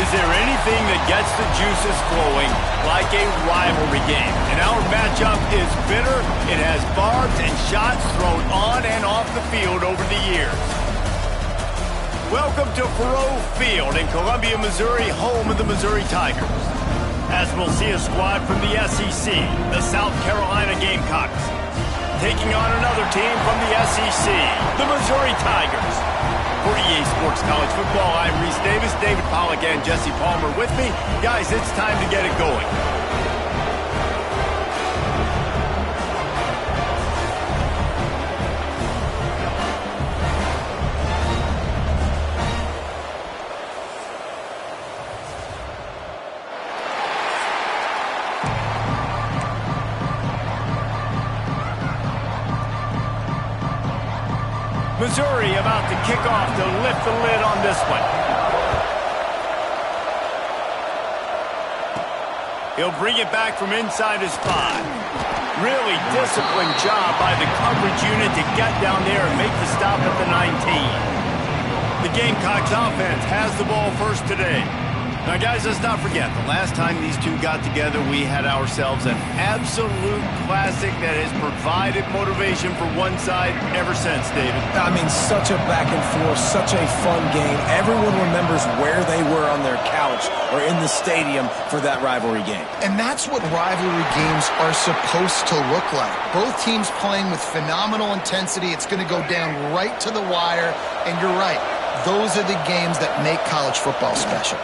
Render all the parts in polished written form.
Is there anything that gets the juices flowing like a rivalry game? And our matchup is bitter. It has barbs and shots thrown on and off the field over the years. Welcome to Faurot Field in Columbia, Missouri, home of the Missouri Tigers. As we'll see a squad from the SEC, the South Carolina Gamecocks, taking on another team from the SEC, the Missouri Tigers. For EA Sports College Football, I'm Reese Davis, David Pollack, and Jesse Palmer with me. Guys, it's time to get it going. Missouri about to kick off to lift the lid on this one. He'll bring it back from inside his 5. Really disciplined job by the coverage unit to get down there and make the stop at the 19. The Gamecocks offense has the ball first today. Now, guys, let's not forget, the last time these two got together, we had ourselves an absolute classic that has provided motivation for one side ever since, David. I mean, such a back and forth, such a fun game. Everyone remembers where they were on their couch or in the stadium for that rivalry game. And that's what rivalry games are supposed to look like. Both teams playing with phenomenal intensity. It's going to go down right to the wire. And you're right, those are the games that make college football special.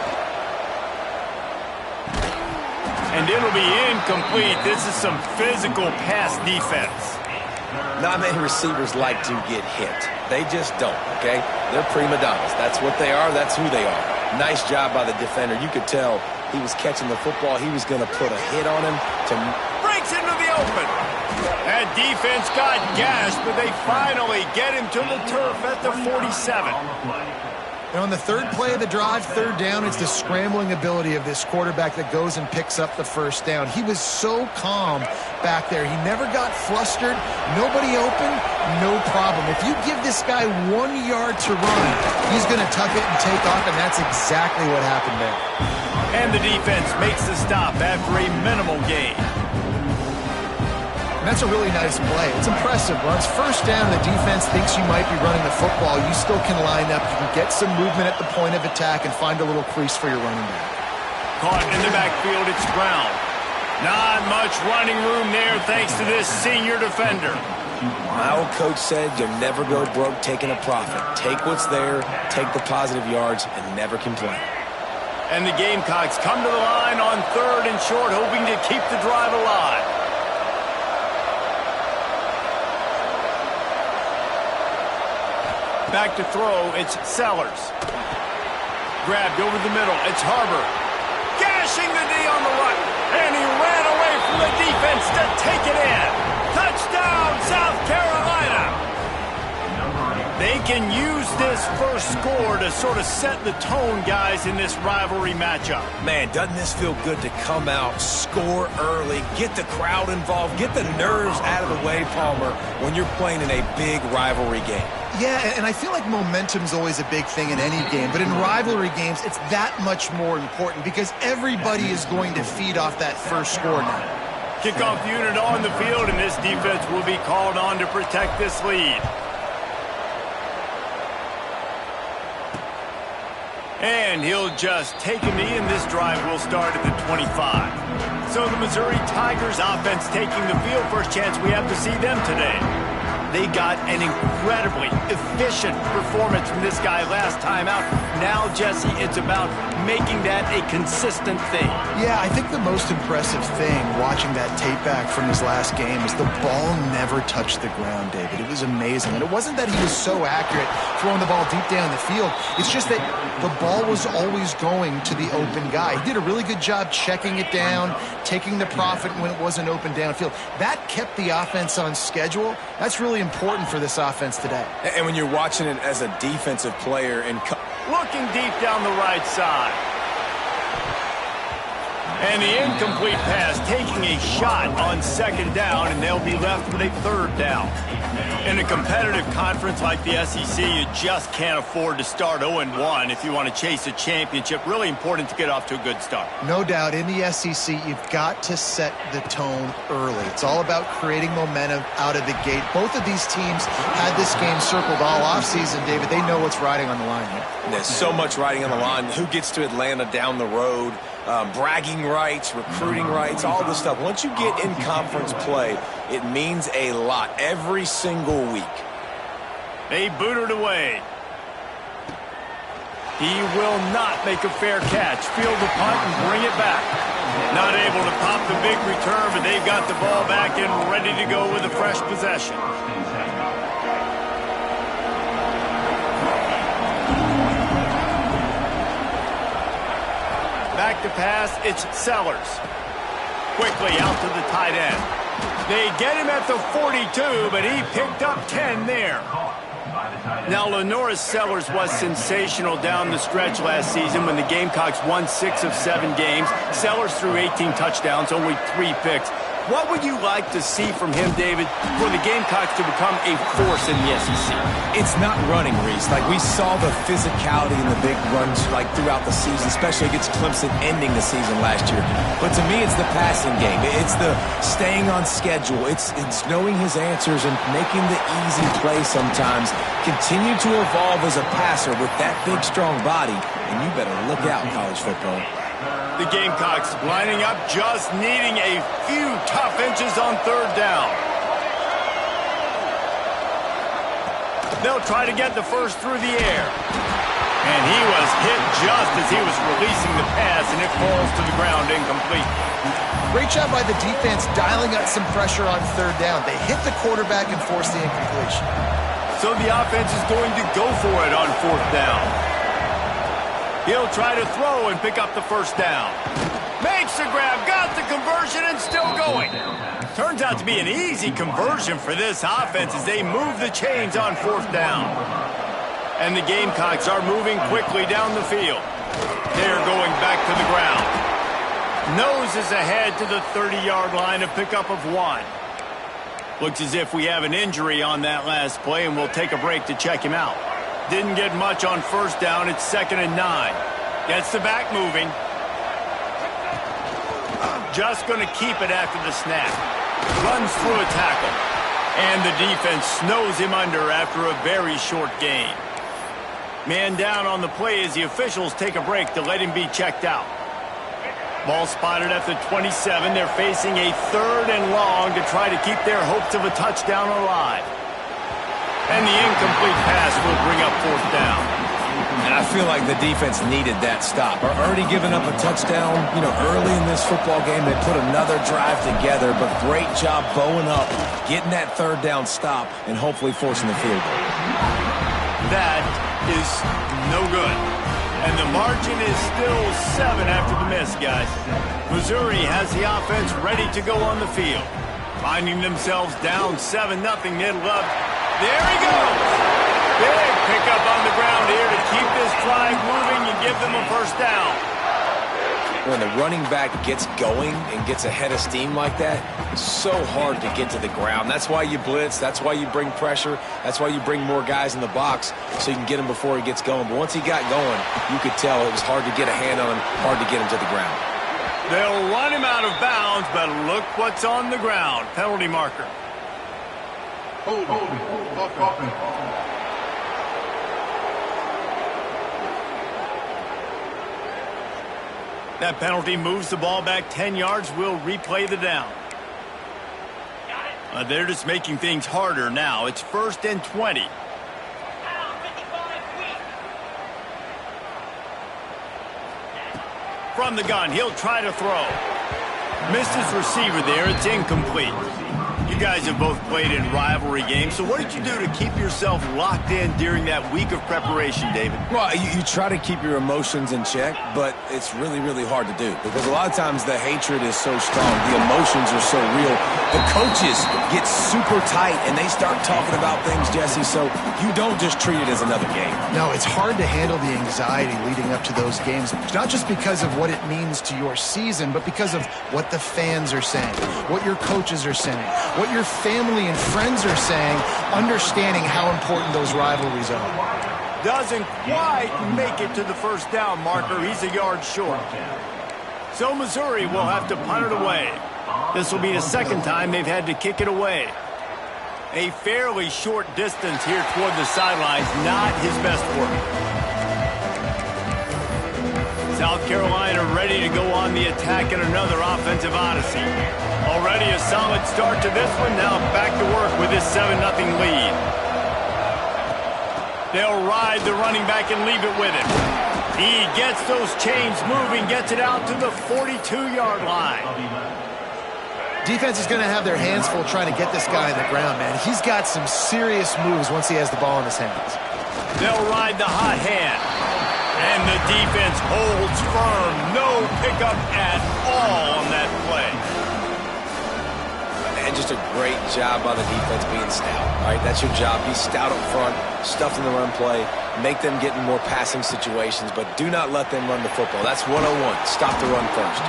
And it'll be incomplete. This is some physical pass defense. Not many receivers like to get hit. They just don't, okay? They're prima donnas. That's what they are. That's who they are. Nice job by the defender. You could tell he was catching the football. He was going to put a hit on him. Breaks into the open. That defense got gashed, but they finally get him to the turf at the 47. And on the third play of the drive, third down, it's the scrambling ability of this quarterback that goes and picks up the first down. He was so calm back there. He never got flustered. Nobody open, no problem. If you give this guy 1 yard to run, he's going to tuck it and take off, and that's exactly what happened there. And the defense makes the stop after a minimal gain. And that's a really nice play. It's impressive. Once first down, the defense thinks you might be running the football. You still can line up. You can get some movement at the point of attack and find a little crease for your running back. Caught in the backfield, it's ground. Not much running room there thanks to this senior defender. My old coach said you'll never go broke taking a profit. Take what's there, take the positive yards, and never complain. And the Gamecocks come to the line on third and short, hoping to keep the drive alive. Back to throw, it's Sellers. Grabbed over the middle, it's Harbor. Gashing the D on the right, and he ran away from the defense to take it in. Touchdown, South Carolina! They can use this first score to sort of set the tone, guys, in this rivalry matchup. Man, doesn't this feel good to come out, score early, get the crowd involved, get the nerves out of the way, Palmer, when you're playing in a big rivalry game? Yeah, and I feel like momentum's always a big thing in any game, but in rivalry games, it's that much more important because everybody is going to feed off that first score now. Kickoff unit on the field, and this defense will be called on to protect this lead. And he'll just take a knee, and this drive will start at the 25. So the Missouri Tigers offense taking the field. First chance we have to see them today. They got an incredibly efficient performance from this guy last time out. Now, Jesse, it's about making that a consistent thing. Yeah, I think the most impressive thing watching that tape back from his last game is the ball never touched the ground, David. It was amazing. And it wasn't that he was so accurate throwing the ball deep down the field. It's just that the ball was always going to the open guy. He did a really good job checking it down, taking the profit when it wasn't open downfield. That kept the offense on schedule. That's really important for this offense today. And when you're watching it as a defensive player and looking deep down the right side. And the incomplete pass taking a shot on second down, and they'll be left with a third down. In a competitive conference like the SEC, you just can't afford to start 0-1 if you want to chase a championship. Really important to get off to a good start. No doubt, in the SEC, you've got to set the tone early. It's all about creating momentum out of the gate. Both of these teams had this game circled all offseason, David. They know what's riding on the line here. There's so much riding on the line. Who gets to Atlanta down the road? Bragging rights, recruiting rights, all this stuff. Once you get in conference play, it means a lot every single week. They boot it away. He will not make a fair catch. Field the punt and bring it back. Not able to pop the big return, but they've got the ball back and ready to go with a fresh possession. Back to pass, it's Sellers. Quickly out to the tight end. They get him at the 42, but he picked up 10 there. Now, Lenoris Sellers was sensational down the stretch last season when the Gamecocks won 6 of 7 games. Sellers threw 18 touchdowns, only 3 picks. What would you like to see from him, David, for the Gamecocks to become a force in the SEC? It's not running, Reese. Like, we saw the physicality in the big runs, like, throughout the season, especially against Clemson ending the season last year. But to me, it's the passing game. It's the staying on schedule. It's knowing his answers and making the easy play sometimes. Continue to evolve as a passer with that big, strong body, and you better look out in college football. The Gamecocks lining up, just needing a few tough inches on third down. They'll try to get the first through the air. And he was hit just as he was releasing the pass, and it falls to the ground incomplete. Great job by the defense dialing up some pressure on third down. They hit the quarterback and forced the incompletion. So the offense is going to go for it on fourth down. He'll try to throw and pick up the first down. Makes the grab, got the conversion, and still going. Turns out to be an easy conversion for this offense as they move the chains on fourth down. And the Gamecocks are moving quickly down the field. They're going back to the ground. Noses ahead to the 30-yard line, a pickup of 1. Looks as if we have an injury on that last play, and we'll take a break to check him out. Didn't get much on first down. It's 2nd and 9. Gets the back moving. Just going to keep it after the snap. Runs through a tackle. And the defense snows him under after a very short gain. Man down on the play as the officials take a break to let him be checked out. Ball spotted at the 27. They're facing a 3rd and long to try to keep their hopes of a touchdown alive. And the incomplete pass will bring up fourth down. And I feel like the defense needed that stop. Are already giving up a touchdown, early in this football game. They put another drive together, but great job bowing up, getting that third down stop, and hopefully forcing the field goal. That is no good. And the margin is still 7 after the miss, guys. Missouri has the offense ready to go on the field. Finding themselves down 7-0 mid-love. There he goes. Big pickup on the ground here to keep this drive moving and give them a first down. When the running back gets going and gets ahead of steam like that, it's so hard to get to the ground. That's why you blitz. That's why you bring pressure. That's why you bring more guys in the box so you can get him before he gets going. But once he got going, you could tell it was hard to get a hand on him, hard to get him to the ground. They'll run him out of bounds, but look what's on the ground. Penalty marker. That penalty moves the ball back 10 yards. We'll replay the down. They're just making things harder now. It's 1st and 20. From the gun, he'll try to throw. Missed his receiver there. It's incomplete. You guys have both played in rivalry games, so what did you do to keep yourself locked in during that week of preparation, David? Well, you try to keep your emotions in check, but it's really, really hard to do because a lot of times the hatred is so strong, the emotions are so real. The coaches get super tight and they start talking about things, Jesse, so you don't just treat it as another game. No, it's hard to handle the anxiety leading up to those games, not just because of what it means to your season, but because of what the fans are saying, what your coaches are saying, what your family and friends are saying, understanding how important those rivalries are. Doesn't quite make it to the first down marker. He's a yard short. So Missouri will have to punt it away. This will be the second time they've had to kick it away. A fairly short distance here toward the sidelines, not his best work. South Carolina ready to go on the attack in another offensive odyssey. Already a solid start to this one. Now back to work with this 7-0 lead. They'll ride the running back and leave it with him. He gets those chains moving, gets it out to the 42-yard line. Defense is going to have their hands full trying to get this guy on the ground, man. He's got some serious moves once he has the ball in his hands. They'll ride the hot hand. And the defense holds firm. No pickup at all on that play. And just a great job by the defense being stout, right? That's your job. Be stout up front, stuff in the run play, make them get in more passing situations, but do not let them run the football. That's 101. Stop the run first.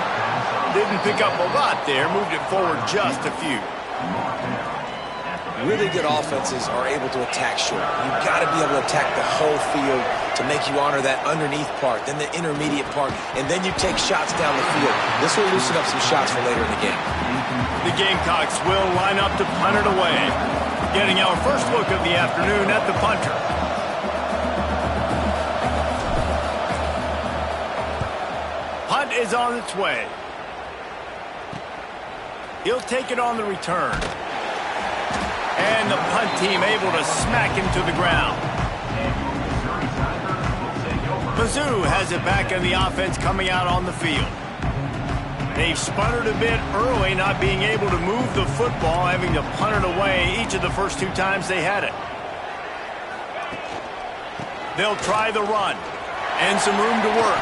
Didn't pick up a lot there. Moved it forward just a few. Really good offenses are able to attack short. You've got to be able to attack the whole field to make you honor that underneath part, then the intermediate part, and then you take shots down the field. This will loosen up some shots for later in the game. The Gamecocks will line up to punt it away. Getting our first look of the afternoon at the punter. Punt is on its way. He'll take it on the return. And the punt team able to smack him to the ground. Mizzou has it back on the offense coming out on the field. They've sputtered a bit early, not being able to move the football, having to punt it away each of the first two times they had it. They'll try the run. And some room to work.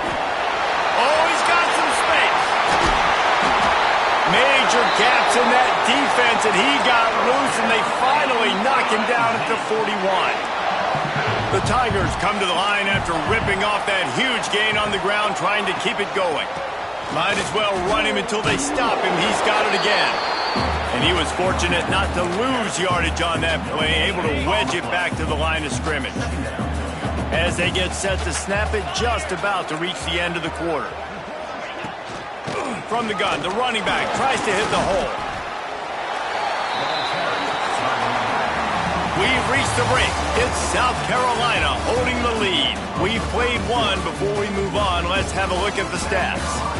Oh, he's got some space. Major gaps in that defense, and he got loose, and they finally knock him down at the 41. The Tigers come to the line after ripping off that huge gain on the ground, trying to keep it going. Might as well run him until they stop him. He's got it again. And he was fortunate not to lose yardage on that play, able to wedge it back to the line of scrimmage. As they get set to snap it, just about to reach the end of the quarter. From the gun, the running back tries to hit the hole. We've reached the break. It's South Carolina holding the lead. We've played one. Before we move on, let's have a look at the stats.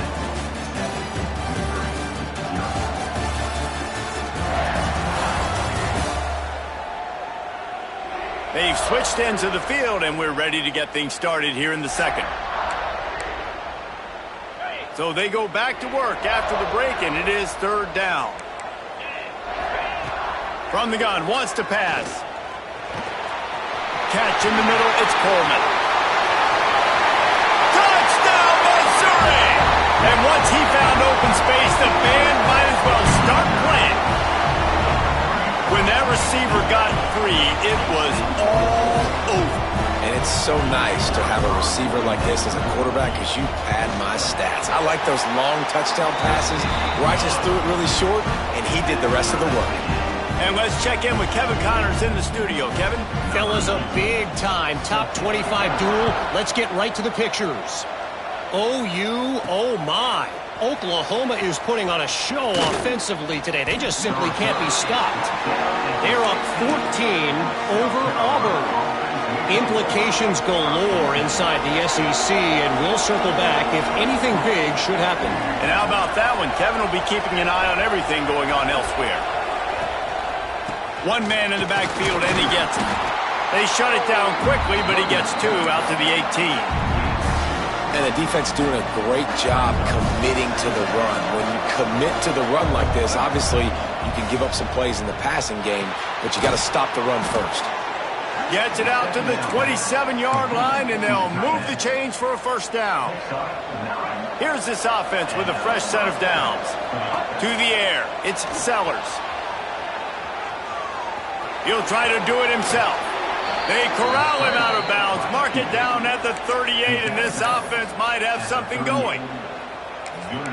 They've switched ends of the field, and we're ready to get things started here in the second. So they go back to work after the break, and it is third down. From the gun, wants to pass. Catch in the middle, it's Coleman. Touchdown, Missouri! And once he found open space, the band might as well start playing. When that receiver got free, it was all over. And it's so nice to have a receiver like this as a quarterback because you pad my stats. I like those long touchdown passes where I just threw it really short, and he did the rest of the work. And let's check in with Kevin Connors in the studio. Kevin? Fellas, a big-time top 25 duel. Let's get right to the pictures. OU, oh my. Oklahoma is putting on a show offensively today. They just simply can't be stopped. They're up 14 over Auburn. Implications galore inside the SEC, and we'll circle back if anything big should happen. And how about that one? Kevin will be keeping an eye on everything going on elsewhere. One man in the backfield, and he gets it. They shut it down quickly, but he gets two out to the 18. And the defense doing a great job committing to the run. When you commit to the run like this, obviously you can give up some plays in the passing game, but you got to stop the run first. Gets it out to the 27-yard line, and they'll move the chains for a first down. Here's this offense with a fresh set of downs. To the air, it's Sellers. He'll try to do it himself. They corral him out of bounds, mark it down at the 38, and this offense might have something going.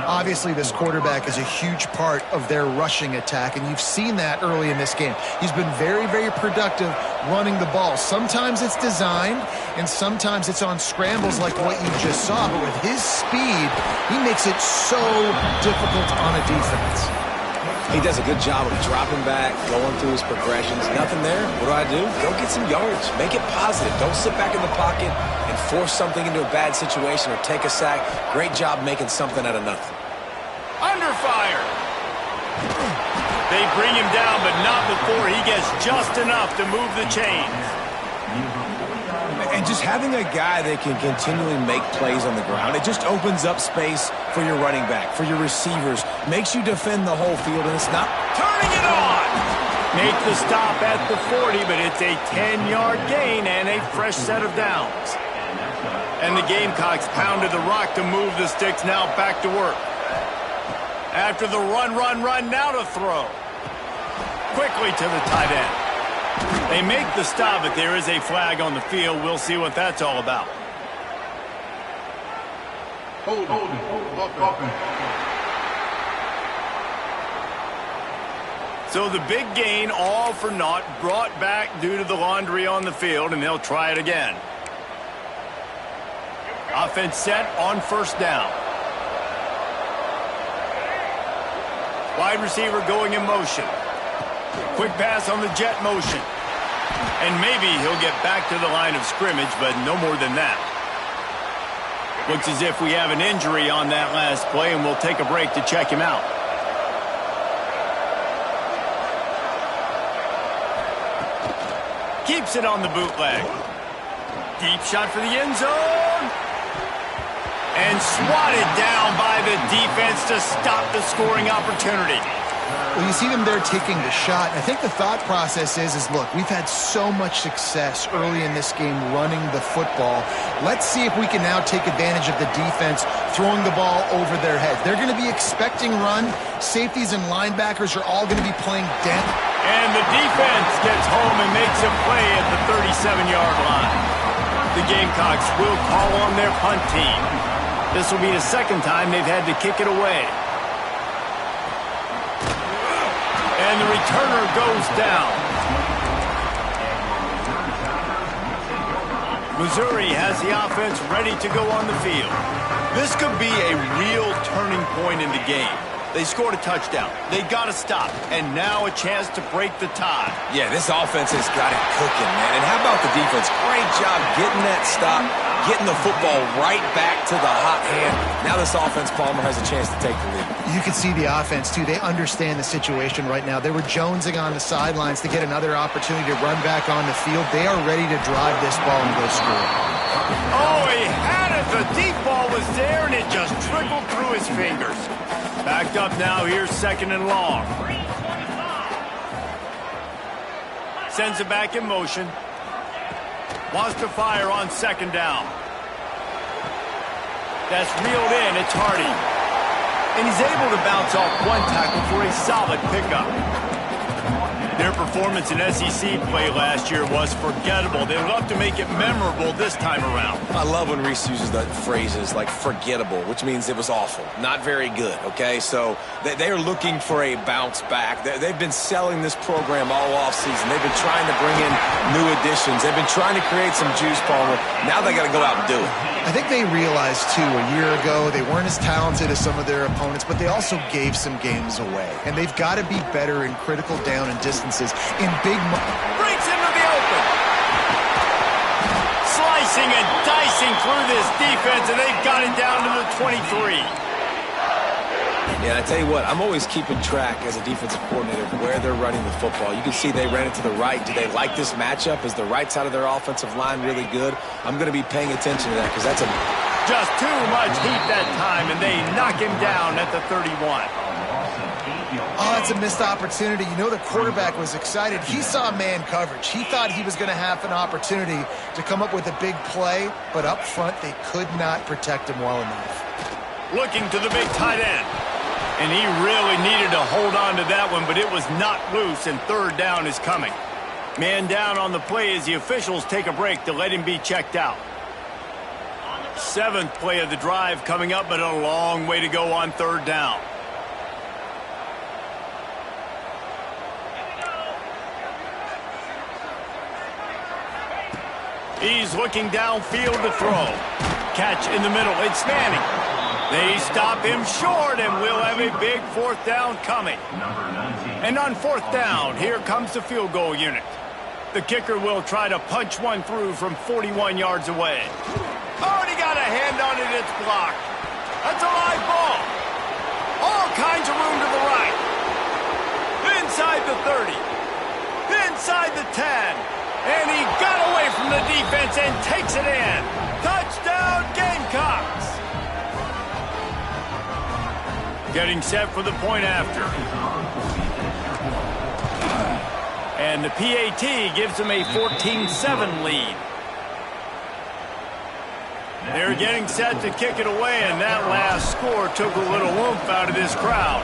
Obviously, this quarterback is a huge part of their rushing attack, and you've seen that early in this game. He's been very, very productive running the ball. Sometimes it's designed, and sometimes it's on scrambles like what you just saw. But with his speed, he makes it so difficult on a defense. He does a good job of dropping back, going through his progressions. Nothing there. What do? Go get some yards. Make it positive. Don't sit back in the pocket and force something into a bad situation or take a sack. Great job making something out of nothing. Under fire. They bring him down, but not before he gets just enough to move the chains. And just having a guy that can continually make plays on the ground, it just opens up space for your running back, for your receivers, makes you defend the whole field, and it's not Turning it on! Make the stop at the 40, but it's a 10-yard gain and a fresh set of downs. And the Gamecocks pounded the rock to move the sticks, now back to work. After the run, now to throw. Quickly to the tight end. They make the stop, but there is a flag on the field. We'll see what that's all about. Hold. So the big gain, all for naught, brought back due to the laundry on the field, and they'll try it again. Offense set on first down. Wide receiver going in motion. Quick pass on the jet motion. And maybe he'll get back to the line of scrimmage, but no more than that. Looks as if we have an injury on that last play, and we'll take a break to check him out. Keeps it on the bootleg. Deep shot for the end zone. And swatted down by the defense to stop the scoring opportunity. Well, you see them there taking the shot. I think the thought process is look, we've had so much success early in this game running the football. Let's see if we can now take advantage of the defense throwing the ball over their heads. They're going to be expecting run. Safeties and linebackers are all going to be playing dent. And the defense gets home and makes a play at the 37-yard line. The Gamecocks will call on their punt team. This will be the second time they've had to kick it away. And the returner goes down. Missouri has the offense ready to go on the field. This could be a real turning point in the game. They scored a touchdown. They got to stop. And now a chance to break the tie. Yeah, this offense has got it cooking, man. And how about the defense? Great job getting that stop, getting the football right back to the hot hand. Now this offense, Palmer, has a chance to take the lead. You can see the offense, too. They understand the situation right now. They were jonesing on the sidelines to get another opportunity to run back on the field. They are ready to drive this ball and go score. Oh, he had it. The deep ball was there, and it just trickled through his fingers. Backed up now. Here's second and long. Sends it back in motion. Wants to fire on second down. That's reeled in. It's Hardy. And he's able to bounce off one tackle for a solid pickup. Their performance in SEC play last year was forgettable. They'd love to make it memorable this time around. I love when Reese uses the phrases like forgettable, which means it was awful, not very good, okay? So they are looking for a bounce back. They've been selling this program all offseason. They've been trying to bring in new additions. They've been trying to create some juice, Palmer. Now they got to go out and do it. I think they realized, too, a year ago they weren't as talented as some of their opponents, but they also gave some games away. And they've got to be better in critical down and distances in big breaks into the open. Slicing and dicing through this defense, and they've got it down to the 23. Yeah, I tell you what, I'm always keeping track as a defensive coordinator of where they're running the football. You can see they ran it to the right. Do they like this matchup? Is the right side of their offensive line really good? I'm going to be paying attention to that because that's a Just too much heat that time, and they knock him down at the 31. Oh, it's a missed opportunity. You know the quarterback was excited. He saw man coverage. He thought he was going to have an opportunity to come up with a big play, but up front they could not protect him well enough. Looking to the big tight end. And he really needed to hold on to that one, but it was not loose, and third down is coming. Man down on the play as the officials take a break to let him be checked out. 7th play of the drive coming up, but a long way to go on third down. He's looking downfield to throw. Catch in the middle. It's Manning. They stop him short, and we'll have a big 4th down coming. And on 4th down, here comes the field goal unit. The kicker will try to punch one through from 41 yards away. Oh, and he got a hand on it. It's blocked. That's a live ball. All kinds of room to the right. Inside the 30. Inside the 10. And he got away from the defense and takes it in. Touchdown, Gamecocks. Getting set for the point after. And the PAT gives them a 14-7 lead. They're getting set to kick it away, and that last score took a little oomph out of this crowd.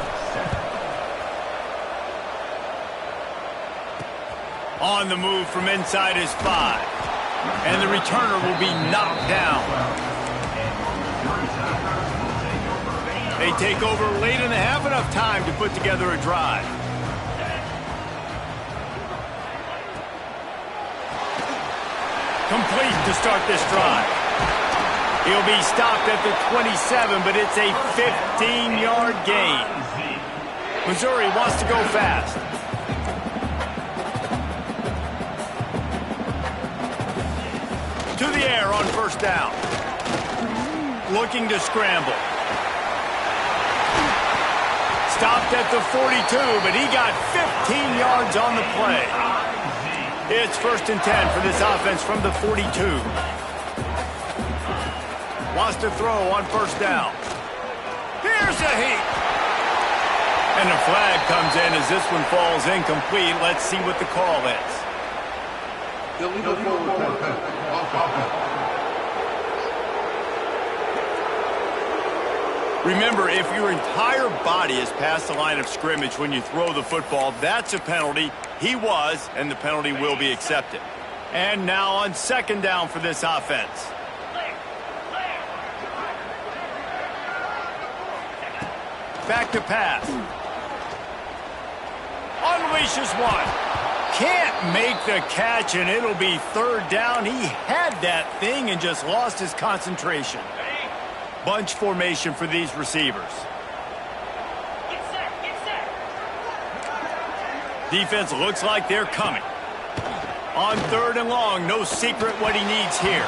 On the move from inside his 5. And the returner will be knocked down. They take over late and have enough time to put together a drive. Complete to start this drive. He'll be stopped at the 27, but it's a 15-yard gain. Missouri wants to go fast. To the air on 1st down. Looking to scramble. Stopped at the 42, but he got 15 yards on the play. It's 1st and 10 for this offense from the 42. Wants to throw on 1st down. Here's a heat. And a flag comes in as this one falls incomplete. Let's see what the call is. Illegal forward off offense. Remember, if your entire body is past the line of scrimmage when you throw the football, that's a penalty. He was, and the penalty will be accepted. And now on 2nd down for this offense. Back to pass. Unleashes one. Can't make the catch, and it'll be 3rd down. He had that thing and just lost his concentration. Bunch formation for these receivers. Defense looks like they're coming. On 3rd and long, no secret what he needs here.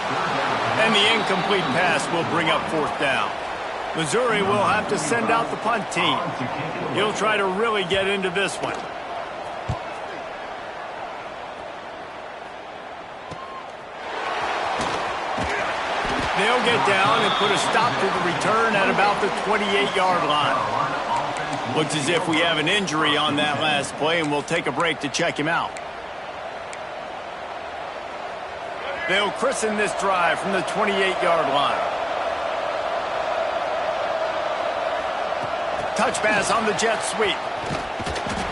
And the incomplete pass will bring up 4th down. Missouri will have to send out the punt team. He'll try to really get into this one. They'll get down and put a stop to the return at about the 28-yard line. Looks as if we have an injury on that last play, and we'll take a break to check him out. They'll christen this drive from the 28-yard line. Touch pass on the jet sweep.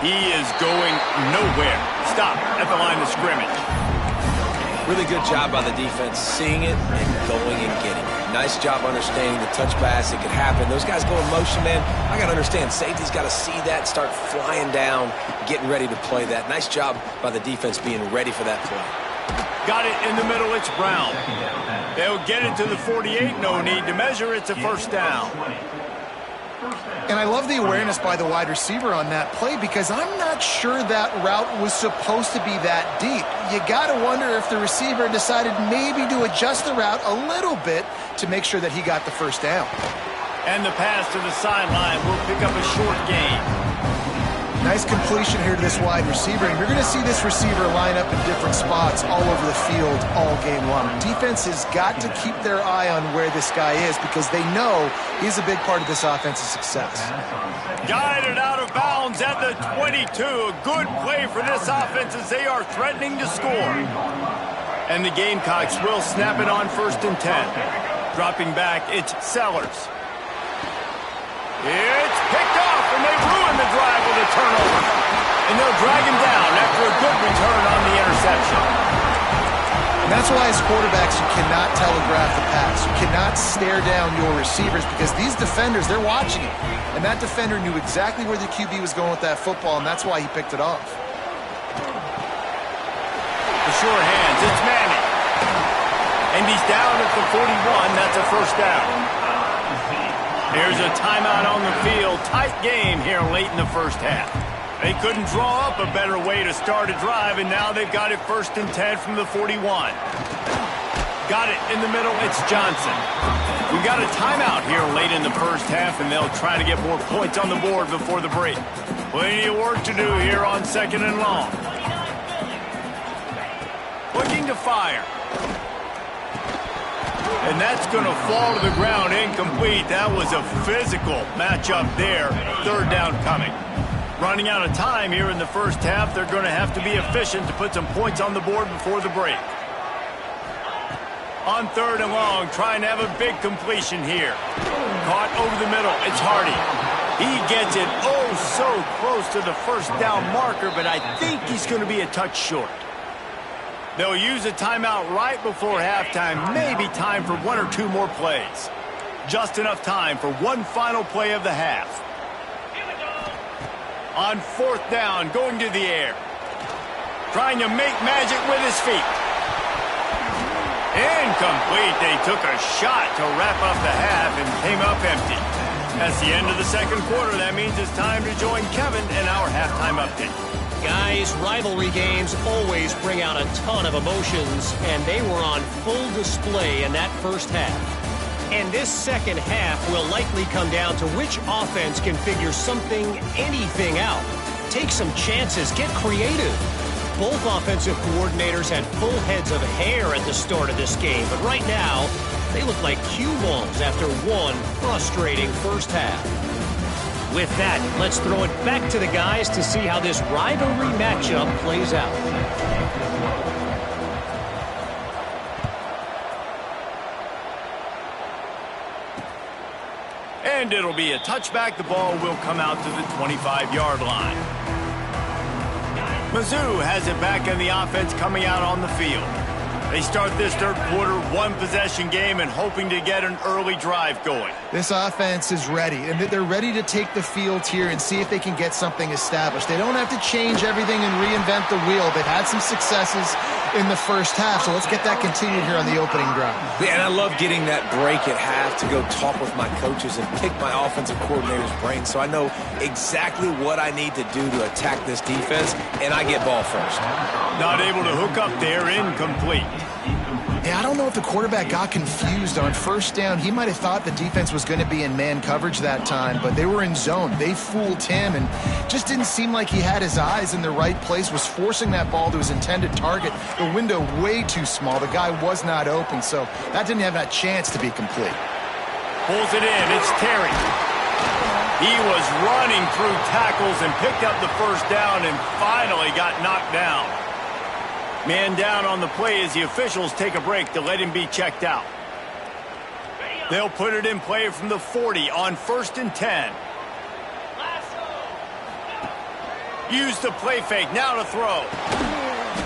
He is going nowhere. Stop at the line of scrimmage. Really good job by the defense, seeing it and going and getting it. Nice job understanding the touch pass. It could happen. Those guys go in motion, man. I got to understand, safety's got to see that, start flying down, getting ready to play that. Nice job by the defense being ready for that play. Got it in the middle. It's Brown. They'll get it to the 48. No need to measure. It's a 1st down. And I love the awareness by the wide receiver on that play because I'm not sure that route was supposed to be that deep. You got to wonder if the receiver decided maybe to adjust the route a little bit to make sure that he got the 1st down. And the pass to the sideline will pick up a short gain. Nice completion here to this wide receiver, and you're going to see this receiver line up in different spots all over the field all game long. Defense has got to keep their eye on where this guy is because they know he's a big part of this offense's success. Guided out of bounds at the 22. A good play for this offense as they are threatening to score. And the Gamecocks will snap it on 1st and 10. Dropping back, it's Sellers. It's picked off, and they ruin the drive with a turnover. And they'll drag him down after a good return on the interception. And that's why as quarterbacks, you cannot telegraph the pass. You cannot stare down your receivers because these defenders, they're watching it. And that defender knew exactly where the QB was going with that football, and that's why he picked it off. The sure hands, it's Manning. And he's down at the 41. That's a 1st down. Here's a timeout on the field. Tight game here late in the 1st half. They couldn't draw up a better way to start a drive, and now they've got it 1st and 10 from the 41. Got it in the middle. It's Johnson. We've got a timeout here late in the 1st half, and they'll try to get more points on the board before the break. Plenty of work to do here on 2nd and long. Looking to fire. And that's going to fall to the ground incomplete. That was a physical matchup there. 3rd down coming. Running out of time here in the 1st half. They're going to have to be efficient to put some points on the board before the break. On 3rd and long, trying to have a big completion here. Caught over the middle. It's Hardy. He gets it oh so close to the 1st down marker, but I think he's going to be a touch short. They'll use a timeout right before halftime. Maybe time for 1 or 2 more plays. Just enough time for one final play of the half. On 4th down, going to the air. Trying to make magic with his feet. Incomplete. They took a shot to wrap up the half and came up empty. That's the end of the 2nd quarter. That means it's time to join Kevin in our halftime update. Guys, rivalry games always bring out a ton of emotions, and they were on full display in that 1st half. And this 2nd half will likely come down to which offense can figure something, anything out. Take some chances, get creative. Both offensive coordinators had full heads of hair at the start of this game, but right now, they look like cue balls after one frustrating 1st half. With that, let's throw it back to the guys to see how this rivalry matchup plays out. And it'll be a touchback. The ball will come out to the 25-yard line. Mizzou has it back in the offense coming out on the field. They start this 3rd quarter, 1-possession game and hoping to get an early drive going. This offense is ready, and they're ready to take the field here and see if they can get something established. They don't have to change everything and reinvent the wheel. They've had some successes in the 1st half, so let's get that continued here on the opening drive. Yeah, and I love getting that break at half to go talk with my coaches and pick my offensive coordinator's brain so I know exactly what I need to do to attack this defense, and I get ball first. Not able to hook up there, incomplete. Yeah, I don't know if the quarterback got confused on 1st down. He might have thought the defense was going to be in man coverage that time, but they were in zone. They fooled him and just didn't seem like he had his eyes in the right place, was forcing that ball to his intended target. The window way too small. The guy was not open, so that didn't have that chance to be complete. Pulls it in. It's Terry. He was running through tackles and picked up the 1st down and finally got knocked down. Man down on the play as the officials take a break to let him be checked out. They'll put it in play from the 40 on 1st and 10. Use the play fake, now to throw.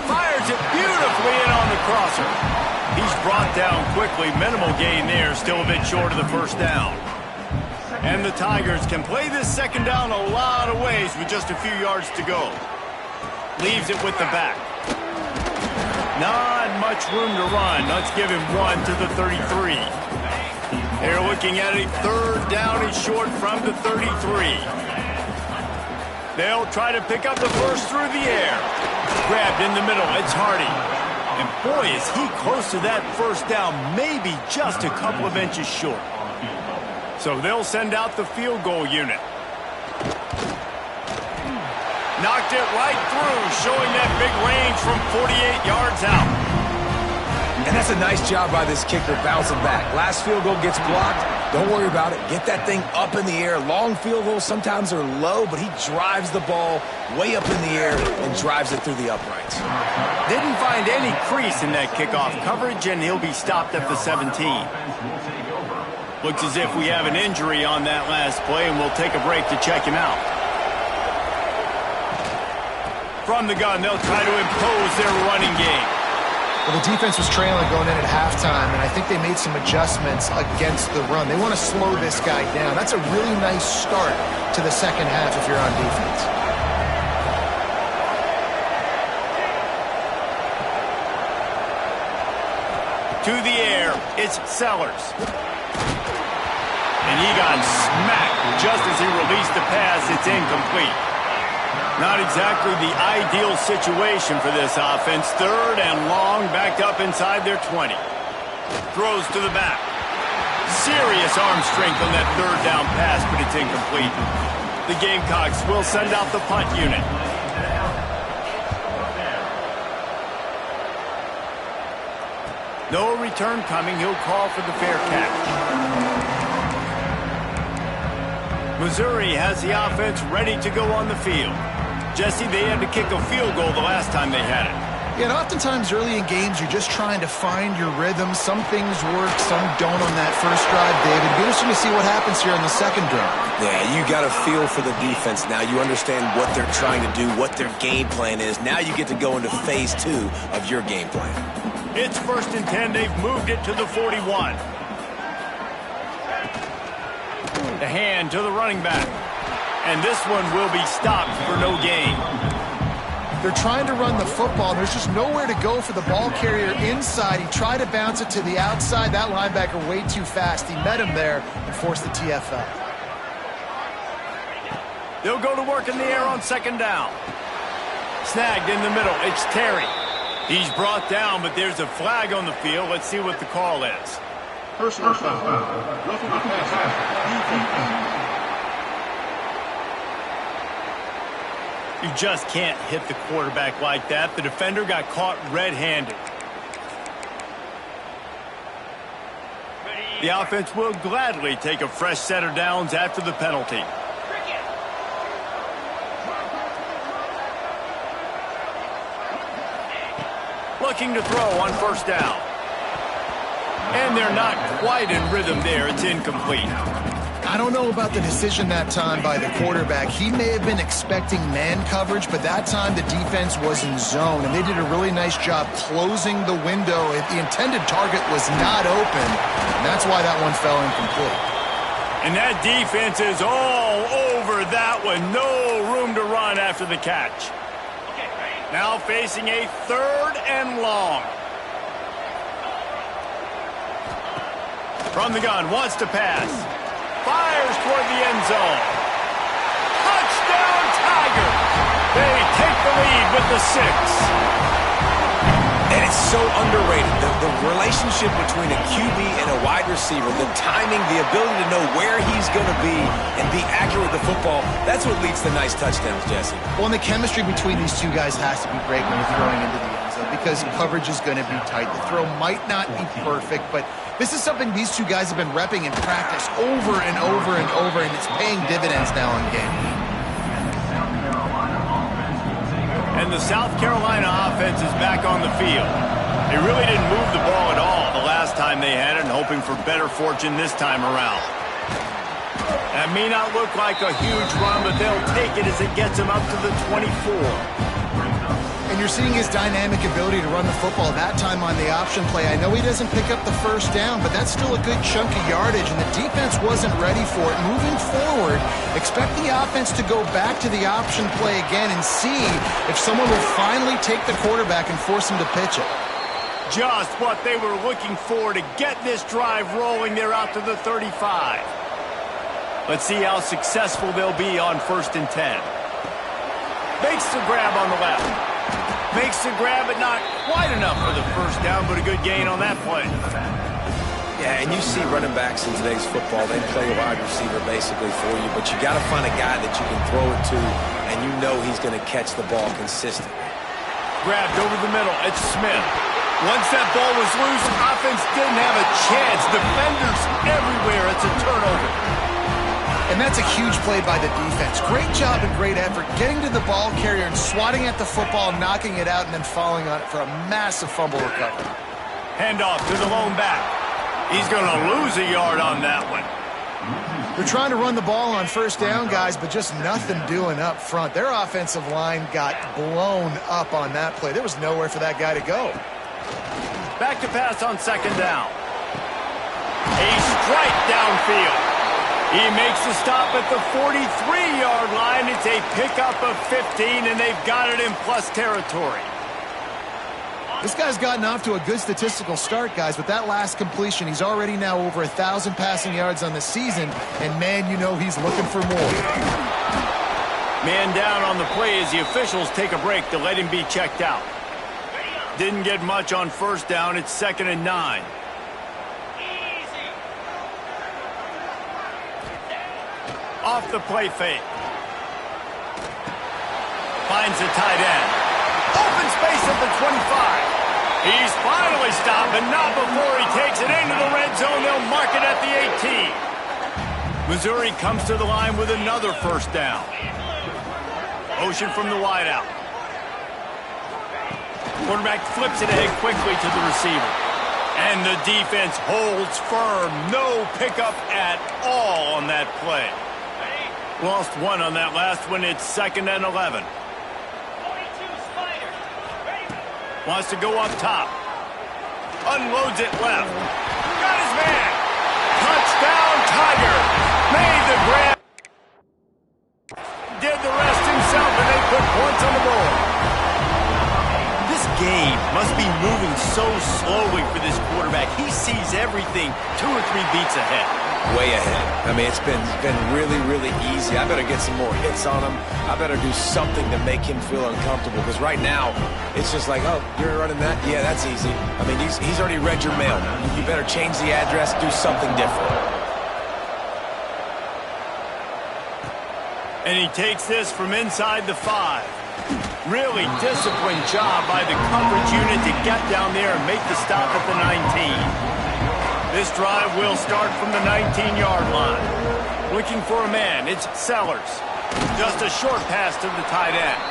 Fires it beautifully in on the crosser. He's brought down quickly, minimal gain there, still a bit short of the 1st down. And the Tigers can play this 2nd down a lot of ways with just a few yards to go. Leaves it with the back. Not much room to run. Let's give him 1 to the 33. They're looking at a 3rd down and short from the 33. They'll try to pick up the 1st through the air. Grabbed in the middle. It's Hardy. And boy, is he close to that 1st down, maybe just a couple of inches short. So they'll send out the field goal unit. Knocked it right through, showing that big range from 48 yards out. And that's a nice job by this kicker bouncing back. Last field goal gets blocked. Don't worry about it. Get that thing up in the air. Long field goals sometimes are low, but he drives the ball way up in the air and drives it through the uprights. Didn't find any crease in that kickoff coverage, and he'll be stopped at the 17. Looks as if we have an injury on that last play, and we'll take a break to check him out. From the gun, they'll try to impose their running game. Well, the defense was trailing going in at halftime, and I think they made some adjustments against the run. They want to slow this guy down. That's a really nice start to the second half if you're on defense. To the air, it's Sellers. And he got smacked just as he released the pass. It's incomplete. Not exactly the ideal situation for this offense. Third and long, backed up inside their 20. Throws to the back. Serious arm strength on that third down pass, but it's incomplete. The Gamecocks will send out the punt unit. No return coming. He'll call for the fair catch. Missouri has the offense ready to go on the field. Jesse, they had to kick a field goal the last time they had it. Yeah, and oftentimes early in games, you're just trying to find your rhythm. Some things work, some don't on that first drive, David. It'll be interesting to see what happens here on the second drive. Yeah, you got a feel for the defense now. You understand what they're trying to do, what their game plan is. Now you get to go into phase 2 of your game plan. It's 1st and 10. They've moved it to the 41. The hand to the running back. And this one will be stopped for no gain. They're trying to run the football. There's just nowhere to go for the ball carrier inside. He tried to bounce it to the outside. That linebacker way too fast. He met him there and forced the TFL. They'll go to work in the air on second down. Snagged in the middle. It's Terry. He's brought down, but there's a flag on the field. Let's see what the call is. Personal foul. Roughing the passer. You just can't hit the quarterback like that. The defender got caught red-handed. The offense will gladly take a fresh set of downs after the penalty. Looking to throw on first down. And they're not quite in rhythm there. It's incomplete. I don't know about the decision that time by the quarterback. He may have been expecting man coverage, but that time the defense was in zone, and they did a really nice job closing the window. The intended target was not open, and that's why that one fell incomplete. And that defense is all over that one. No room to run after the catch. Now facing a 3rd and long. From the gun, wants to pass. Fires toward the end zone. Touchdown, Tigers! They take the lead with the 6. And it's so underrated. The relationship between a QB and a wide receiver, the timing, the ability to know where he's going to be and be accurate with the football, that's what leads to nice touchdowns, Jesse. Well, and the chemistry between these two guys has to be great when you're throwing into the end zone because coverage is going to be tight. The throw might not be perfect, but this is something these two guys have been repping in practice over and over and over, and it's paying dividends now in game. And the South Carolina offense is back on the field. They really didn't move the ball at all the last time they had it, and hoping for better fortune this time around. That may not look like a huge run, but they'll take it as it gets them up to the 24. And you're seeing his dynamic ability to run the football that time on the option play. I know he doesn't pick up the first down, but that's still a good chunk of yardage, and the defense wasn't ready for it. Moving forward, expect the offense to go back to the option play again and see if someone will finally take the quarterback and force him to pitch it. Just what they were looking for to get this drive rolling. They're out to the 35. Let's see how successful they'll be on 1st and 10. Makes the grab on the left. Makes the grab, but not quite enough for the first down, but a good gain on that play. Yeah, and you see running backs in today's football, they play a wide receiver basically for you, but you got to find a guy that you can throw it to, and you know he's going to catch the ball consistently. Grabbed over the middle. It's Smith. Once that ball was loose, offense didn't have a chance. Defenders everywhere. It's a turnover. And that's a huge play by the defense. Great job and great effort getting to the ball carrier and swatting at the football, knocking it out, and then falling on it for a massive fumble recovery. Handoff to the lone back. He's going to lose a yard on that one. They're trying to run the ball on first down, guys, but just nothing doing up front. Their offensive line got blown up on that play. There was nowhere for that guy to go. Back to pass on second down. A strike downfield. He makes the stop at the 43-yard line. It's a pickup of 15, and they've got it in plus territory. This guy's gotten off to a good statistical start, guys. With that last completion, he's already now over 1,000 passing yards on the season, and, man, you know he's looking for more. Man down on the play as the officials take a break to let him be checked out. Didn't get much on first down. It's 2nd and 9. Off the play fake. Finds the tight end. Open space at the 25. He's finally stopped, but not before he takes it into the red zone. They'll mark it at the 18. Missouri comes to the line with another first down. Motion from the wideout. Quarterback flips it ahead quickly to the receiver. And the defense holds firm. No pickup at all on that play. Lost one on that last one. It's 2nd and 11. Wants to go up top. Unloads it left. Got his man. Touchdown, Tiger. Made the grab. Did the rest himself, and they put points on the board. This game must be moving so slowly for this quarterback. He sees everything 2 or 3 beats ahead. Way ahead. I mean, it's been really, really easy. I better get some more hits on him. I better do something to make him feel uncomfortable, because right now, it's just like, oh, you're running that? Yeah, that's easy. I mean, he's already read your mail. You better change the address, do something different. And he takes this from inside the 5. Really disciplined job by the coverage unit to get down there and make the stop at the 19. This drive will start from the 19-yard line. Looking for a man, it's Sellers. Just a short pass to the tight end.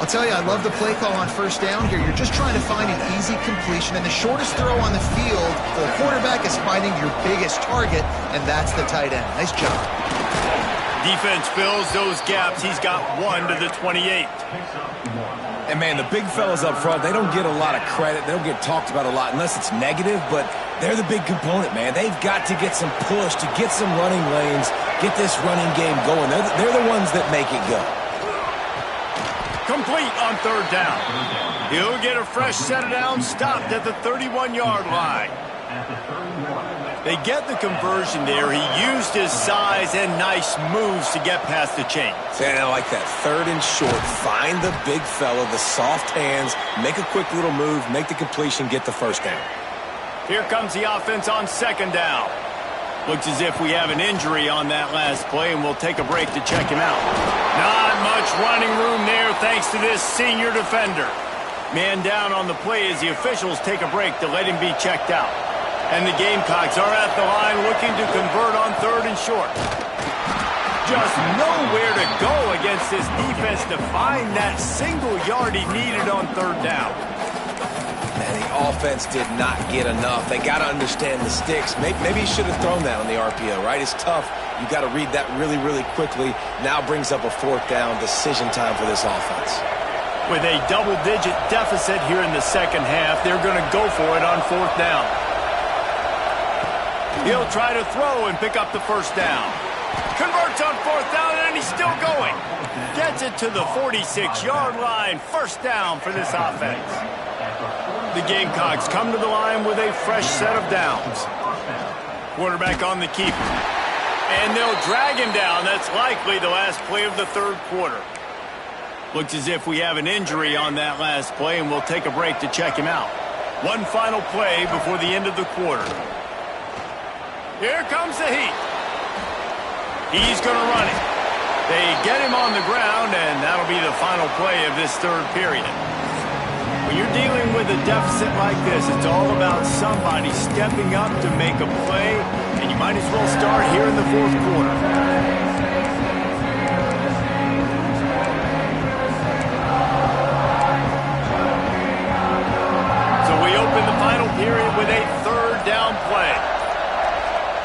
I'll tell you, I love the play call on first down here. You're just trying to find an easy completion, and the shortest throw on the field for the quarterback is finding your biggest target, and that's the tight end. Nice job. Defense fills those gaps. He's got 1 to the 28. And, man, the big fellas up front, they don't get a lot of credit. They don't get talked about a lot unless it's negative, but they're the big component, man. They've got to get some push, to get some running lanes, get this running game going. They're the ones that make it go. Complete on 3rd down. He'll get a fresh set of downs, stopped at the 31-yard line. They get the conversion there. He used his size and nice moves to get past the chains. And I like that. 3rd and short. Find the big fella, the soft hands, make a quick little move, make the completion, get the first down. Here comes the offense on 2nd down. Looks as if we have an injury on that last play, and we'll take a break to check him out. Not much running room there thanks to this senior defender. Man down on the play as the officials take a break to let him be checked out. And the Gamecocks are at the line looking to convert on 3rd and short. Just nowhere to go against this defense to find that single yard he needed on 3rd down. Man, the offense did not get enough. They got to understand the sticks. Maybe he should have thrown that on the RPO, right? It's tough. You got to read that really, really quickly. Now brings up a 4th down, decision time for this offense. With a double-digit deficit here in the second half, they're going to go for it on 4th down. He'll try to throw and pick up the first down. Converts on 4th down, and he's still going. Gets it to the 46-yard line. First down for this offense. The Gamecocks come to the line with a fresh set of downs. Quarterback on the keeper. And they'll drag him down. That's likely the last play of the 3rd quarter. Looks as if we have an injury on that last play, and we'll take a break to check him out. One final play before the end of the quarter. Here comes the heat. He's going to run it. They get him on the ground, and that'll be the final play of this third period. When you're dealing with a deficit like this, it's all about somebody stepping up to make a play, and you might as well start here in the fourth quarter. So we open the final period with a third down play.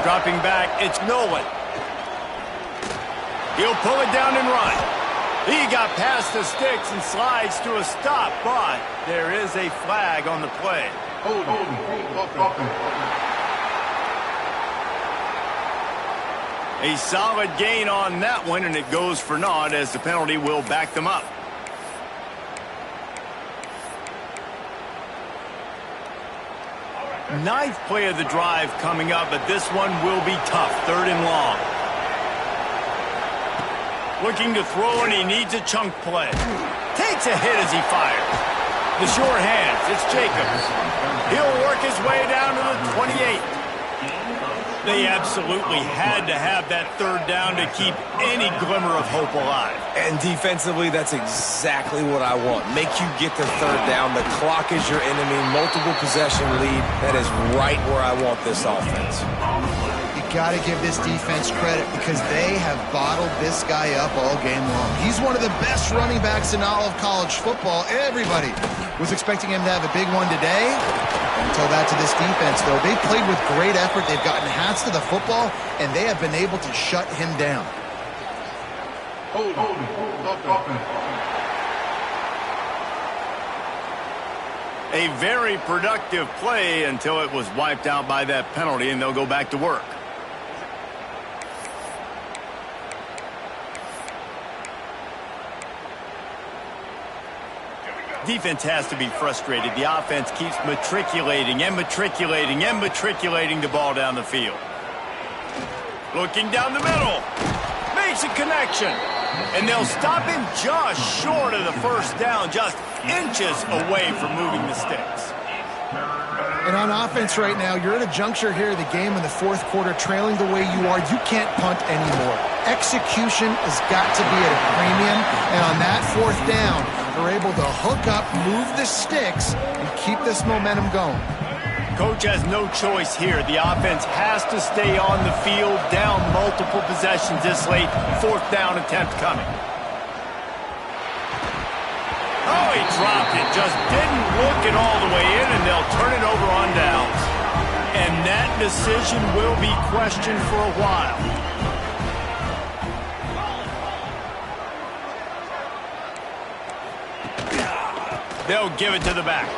Dropping back, it's Nolan. He'll pull it down and run. He got past the sticks and slides to a stop, but there is a flag on the play. A solid gain on that one, and it goes for naught as the penalty will back them up. Ninth play of the drive coming up, but this one will be tough. Third and long. Looking to throw, and he needs a chunk play. Takes a hit as he fires. The sure hands, it's Jacobs. He'll work his way down to the 28. They absolutely had to have that third down to keep any glimmer of hope alive. And defensively, that's exactly what I want. Make you get the third down. The clock is your enemy. Multiple possession lead. That is right where I want this offense. You got to give this defense credit because they have bottled this guy up all game long. He's one of the best running backs in all of college football. Everybody was expecting him to have a big one today. Until that to this defense, though. They played with great effort. They've gotten hats to the football, and they have been able to shut him down. A very productive play until it was wiped out by that penalty, and they'll go back to work. Defense has to be frustrated. The offense keeps matriculating and matriculating and matriculating the ball down the field. Looking down the middle. Makes a connection. And they'll stop him just short of the first down, just inches away from moving the sticks. And on offense right now, you're at a juncture here of the game in the fourth quarter, trailing the way you are. You can't punt anymore. Execution has got to be at a premium. And on that fourth down, they're able to hook up, move the sticks, and keep this momentum going. Coach has no choice here. The offense has to stay on the field, down multiple possessions this late. Fourth down attempt coming. Oh, he dropped it. Just didn't look it all the way in, and they'll turn it over on downs. And that decision will be questioned for a while. They'll give it to the back.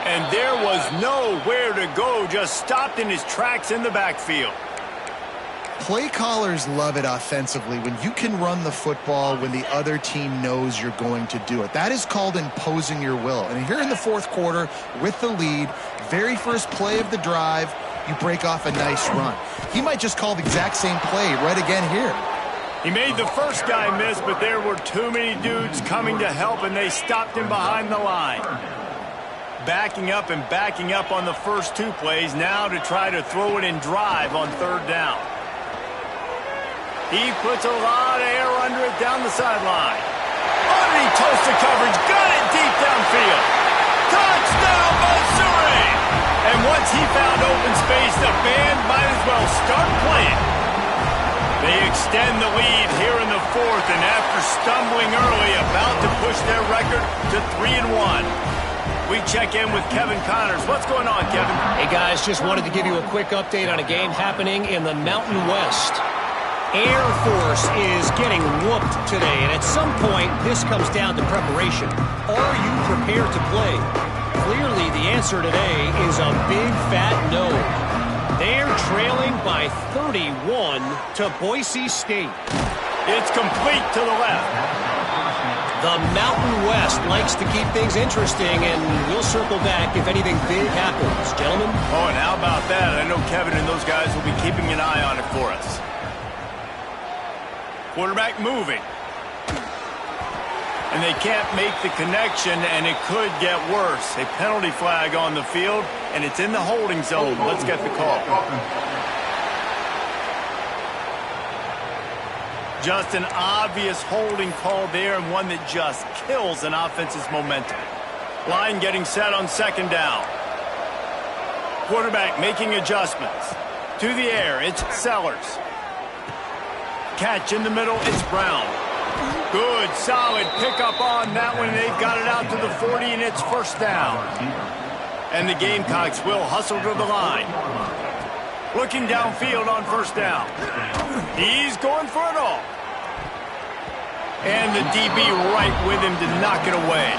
And there was nowhere to go, just stopped in his tracks in the backfield. Play callers love it offensively when you can run the football when the other team knows you're going to do it. That is called imposing your will. And here in the fourth quarter with the lead, very first play of the drive, you break off a nice run. He might just call the exact same play right again here. He made the first guy miss, but there were too many dudes coming to help, and they stopped him behind the line. Backing up and backing up on the first two plays, now to try to throw it in drive on third down. He puts a lot of air under it down the sideline. Underneath toasted coverage, got it deep downfield. Touchdown, Missouri! And once he found open space, the band might as well start playing. They extend the lead here in the fourth, and after stumbling early, about to push their record to 3-1. We check in with Kevin Connors. What's going on, Kevin? Hey, guys, just wanted to give you a quick update on a game happening in the Mountain West. Air Force is getting whooped today, and at some point, this comes down to preparation. Are you prepared to play? Clearly, the answer today is a big, fat no. They're trailing by 31 to Boise State. It's complete to the left. The Mountain West likes to keep things interesting, and we'll circle back if anything big happens. Gentlemen? Oh, and how about that? I know Kevin and those guys will be keeping an eye on it for us. Quarterback moving. And they can't make the connection, and it could get worse. A penalty flag on the field, and it's in the holding zone. Let's get the call. Just an obvious holding call there, and one that just kills an offense's momentum. Line getting set on second down. Quarterback making adjustments. To the air, it's Sellers. Catch in the middle, it's Brown. Good, solid pickup on that one. They've got it out to the 40, and it's first down. And the Gamecocks will hustle to the line. Looking downfield on first down. He's going for it all. And the DB right with him to knock it away.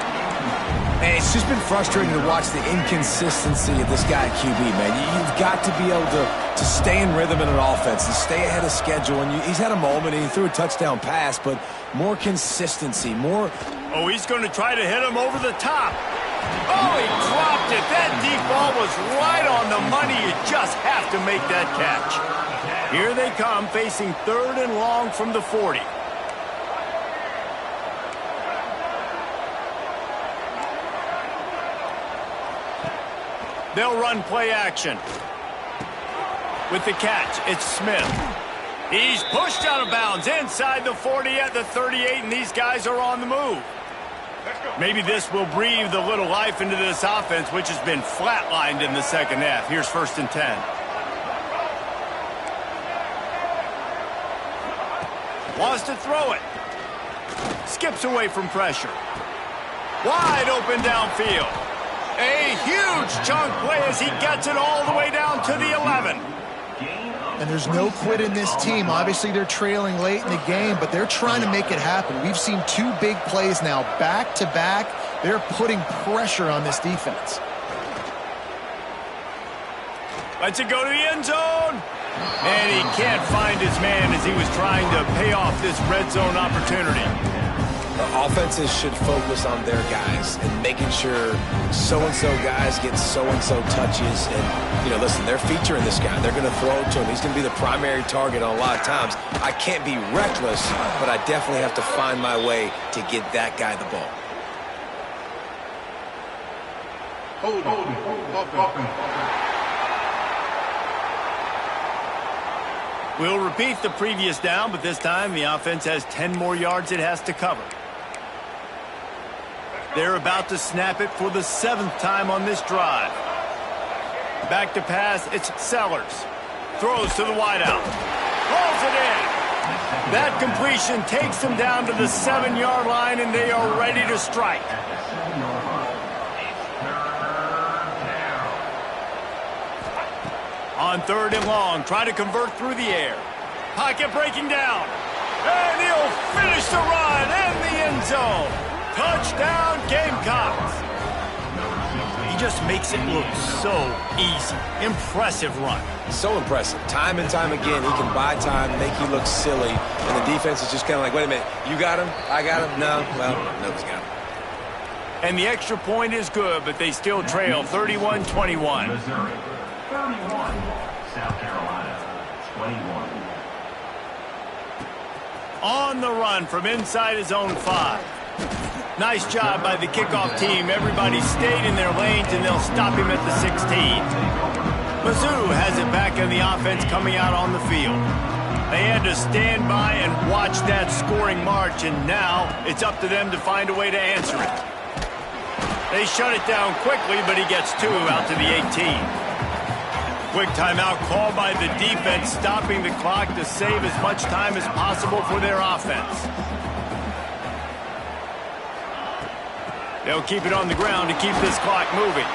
Man, it's just been frustrating to watch the inconsistency of this guy at QB, man. You've got to be able to stay in rhythm in an offense and stay ahead of schedule. And he's had a moment, and he threw a touchdown pass, but more consistency, more... Oh, he's going to try to hit him over the top. Oh, he dropped it. That deep ball was right on the money. You just have to make that catch. Here they come, facing third and long from the 40. They'll run play action. With the catch, it's Smith. He's pushed out of bounds inside the 40 at the 38, and these guys are on the move. Maybe this will breathe a little life into this offense, which has been flatlined in the second half. Here's first and 10. Wants to throw it. Skips away from pressure. Wide open downfield. A huge chunk play as he gets it all the way down to the 11. And there's no quit in this team. Obviously, they're trailing late in the game, but they're trying to make it happen. We've seen two big plays now, back-to-back. They're putting pressure on this defense. Lets it go to the end zone. And he can't find his man as he was trying to pay off this red zone opportunity. The offenses should focus on their guys and making sure so-and-so guys get so-and-so touches. And, you know, listen, they're featuring this guy. They're going to throw it to him. He's going to be the primary target on a lot of times. I can't be reckless, but I definitely have to find my way to get that guy the ball. We'll repeat the previous down, but this time the offense has 10 more yards it has to cover. They're about to snap it for the 7th time on this drive. Back to pass, it's Sellers. Throws to the wideout. Rolls it in. That completion takes them down to the 7-yard line, and they are ready to strike. On third and long, try to convert through the air. Pocket breaking down. And he'll finish the run in the end zone. Touchdown, Gamecocks. He just makes it look so easy. Impressive run. So impressive. Time and time again, he can buy time, make you look silly, and the defense is just kind of like, wait a minute, you got him? I got him? No? Well, nobody's got him. And the extra point is good, but they still trail 31-21. Missouri, 31. South Carolina, 21. On the run from inside his own 5. Nice job by the kickoff team. Everybody stayed in their lanes, and they'll stop him at the 16. Mizzou has it back in the offense coming out on the field. They had to stand by and watch that scoring march, and now it's up to them to find a way to answer it. They shut it down quickly, but he gets 2 out to the 18. Quick timeout called by the defense, stopping the clock to save as much time as possible for their offense. They'll keep it on the ground to keep this clock moving.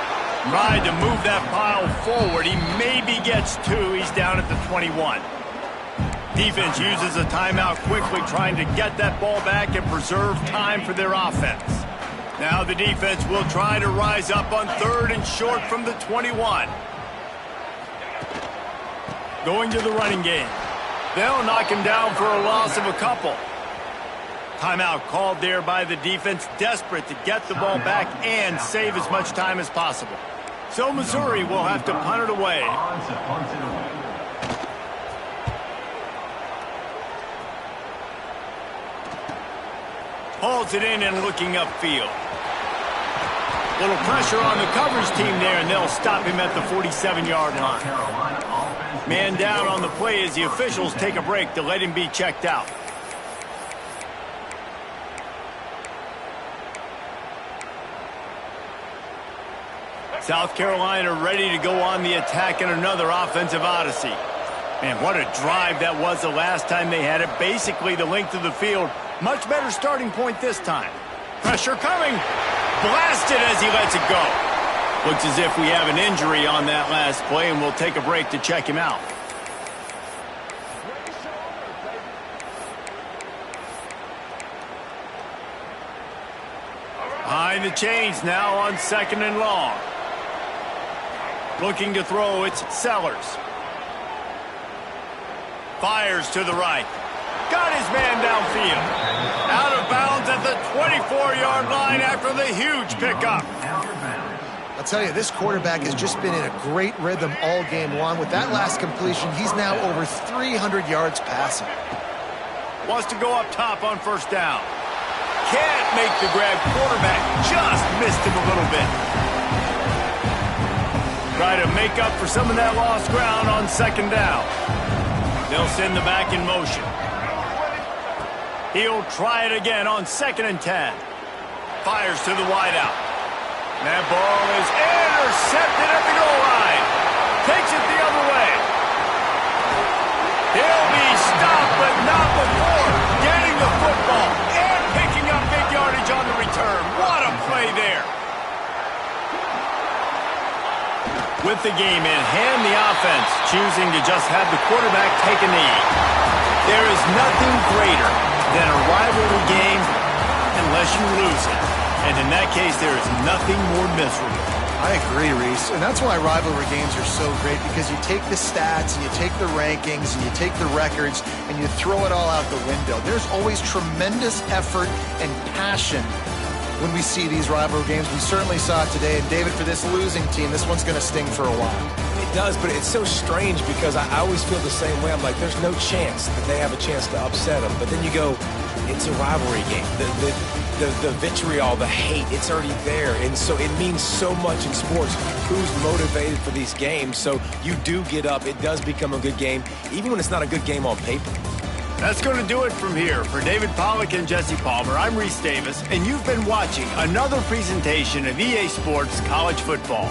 Tried to move that pile forward. He maybe gets 2. He's down at the 21. Defense uses a timeout quickly, trying to get that ball back and preserve time for their offense. Now the defense will try to rise up on third and short from the 21. Going to the running game. They'll knock him down for a loss of a couple. Timeout called there by the defense, desperate to get the ball back and save as much time as possible. So Missouri will have to punt it away. Holds it in and looking upfield. Little pressure on the coverage team there, and they'll stop him at the 47-yard line. Man down on the play as the officials take a break to let him be checked out. South Carolina ready to go on the attack in another offensive odyssey. Man, what a drive that was the last time they had it. Basically the length of the field. Much better starting point this time. Pressure coming. Blasted as he lets it go. Looks as if we have an injury on that last play, and we'll take a break to check him out. Behind the chains now on 2nd and long. Looking to throw, it's Sellers. Fires to the right. Got his man downfield. Out of bounds at the 24-yard line after the huge pickup. I'll tell you, this quarterback has just been in a great rhythm all game long. With that last completion, he's now over 300 yards passing. Wants to go up top on 1st down. Can't make the grab. Quarterback just missed him a little bit. Try to make up for some of that lost ground on 2nd down. They'll send the back in motion. He'll try it again on 2nd and 10. Fires to the wideout. That ball is intercepted at the goal line. Takes it the other way. He'll be stopped, but not before getting the football and picking up big yardage on the return. What a play there. With the game in hand, the offense choosing to just have the quarterback take a knee. There is nothing greater than a rivalry game unless you lose it. And in that case, there is nothing more miserable. I agree, Reese. And that's why rivalry games are so great, because you take the stats and you take the rankings and you take the records and you throw it all out the window. There's always tremendous effort and passion when we see these rivalry games. We certainly saw it today. And David, for this losing team, this one's going to sting for a while. It does, but it's so strange because I always feel the same way. I'm like, there's no chance that they have a chance to upset them. But then you go, it's a rivalry game. The vitriol, the hate, it's already there. And so it means so much in sports. Who's motivated for these games? So you do get up. It does become a good game, even when it's not a good game on paper. That's going to do it from here. For David Pollack and Jesse Palmer, I'm Reese Davis, and you've been watching another presentation of EA Sports College Football.